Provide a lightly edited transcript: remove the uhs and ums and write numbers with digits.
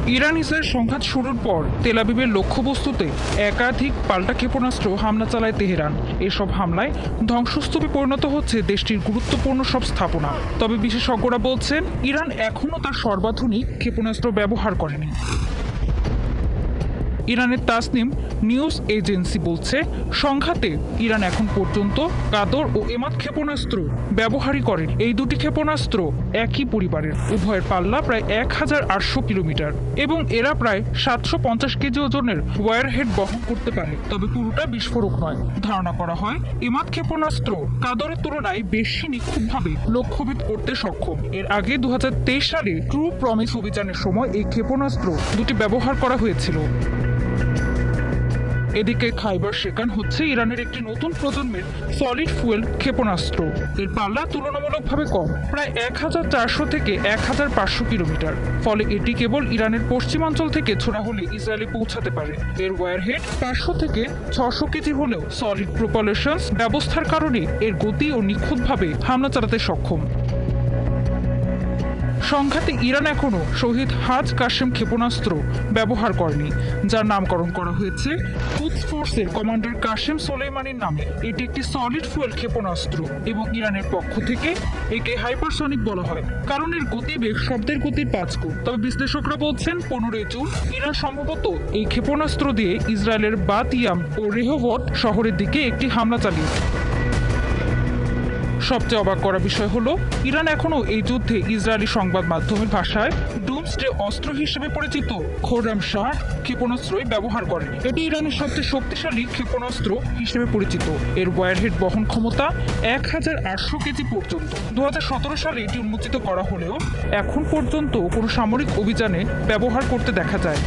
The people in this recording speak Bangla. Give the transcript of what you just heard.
ইরান ইসরায়েল সংঘাত শুরুর পর তেল আবিবের লক্ষ্যবস্তুতে একাধিক পাল্টা ক্ষেপণাস্ত্র হামলা চালায় তেহরান। এসব হামলায় ধ্বংসস্তূপে পরিণত হচ্ছে দেশটির গুরুত্বপূর্ণ সব স্থাপনা। তবে বিশেষজ্ঞরা বলছেন ইরান এখনও তার সর্বাধুনিক ক্ষেপণাস্ত্র ব্যবহার করেনি। ইরানের তাসনিম নিউজ এজেন্সি বলছে, সংঘাতে ইরান এখন পর্যন্ত কাদর ও এমাদ ক্ষেপণাস্ত্র ব্যবহারই করেন। এই দুটি ক্ষেপণাস্ত্র একই পরিবারের, উভয়ের পাল্লা প্রায় 1800 কিলোমিটার এবং এরা প্রায় 750 কেজি ওজনের ওয়ারহেড বহন করতে পারে। তবে পুরোটা বিস্ফোরক নয়। ধারণা করা হয় এমাদ ক্ষেপণাস্ত্র কাদরের তুলনায় বেশি নিখুঁতভাবে লক্ষ্যভেদ করতে সক্ষম। এর আগে 2023 সালে ট্রু প্রমিস অভিযানের সময় এই ক্ষেপণাস্ত্র দুটি ব্যবহার করা হয়েছিল। এদিকে খাইবার শেকান হচ্ছে ইরানের একটি নতুন প্রজন্মের সলিড ফুয়েল ক্ষেপণাস্ত্র। এর পাল্লা তুলনামূলকভাবে কম, প্রায় 1400 থেকে 1500 কিলোমিটার। ফলে এটি কেবল ইরানের পশ্চিমাঞ্চল থেকে ছোড়া হলে ইসরায়েলে পৌঁছাতে পারে। এর ওয়ারহেড 500 থেকে 600 কেজি হলেও সলিড প্রোপালশন ব্যবস্থার কারণে এর গতি ও নিখুঁতভাবে হামলা চালাতে সক্ষম। সংঘাতে ইরান এখনও শহীদ হাজ কাশেম ক্ষেপণাস্ত্র ব্যবহার করেনি, যার নামকরণ করা হয়েছে কুদস ফোর্সের কমান্ডার কাশেম সোলেইমানির নামে। এটি একটি সলিড ফুয়েল ক্ষেপণাস্ত্র এবং ইরানের পক্ষ থেকে একে হাইপারসনিক বলা হয়, কারণ এর গতিবেগ শব্দের গতির 5 গুণ। তবে বিশ্লেষকরা বলছেন 15 জুন ইরান সম্ভবত এই ক্ষেপণাস্ত্র দিয়ে ইসরায়েলের বাতিয়াম ও রেহভট শহরের দিকে একটি হামলা চালিয়েছে। সবচেয়ে অবাক করা বিষয় হলো ইরান এখনও এই যুদ্ধে ইসরায়েলি সংবাদ মাধ্যমের ভাষায় ডুমসডে অস্ত্র হিসেবে পরিচিত খোরাম শাহ ক্ষেপণাস্ত্রই ব্যবহার করে। এটি ইরানের সবচেয়ে শক্তিশালী ক্ষেপণাস্ত্র হিসেবে পরিচিত। এর ওয়ারহেড বহন ক্ষমতা 1800 কেজি পর্যন্ত। 2017 সালে এটি উন্মোচিত করা হলেও এখন পর্যন্ত কোনো সামরিক অভিযানে ব্যবহার করতে দেখা যায়।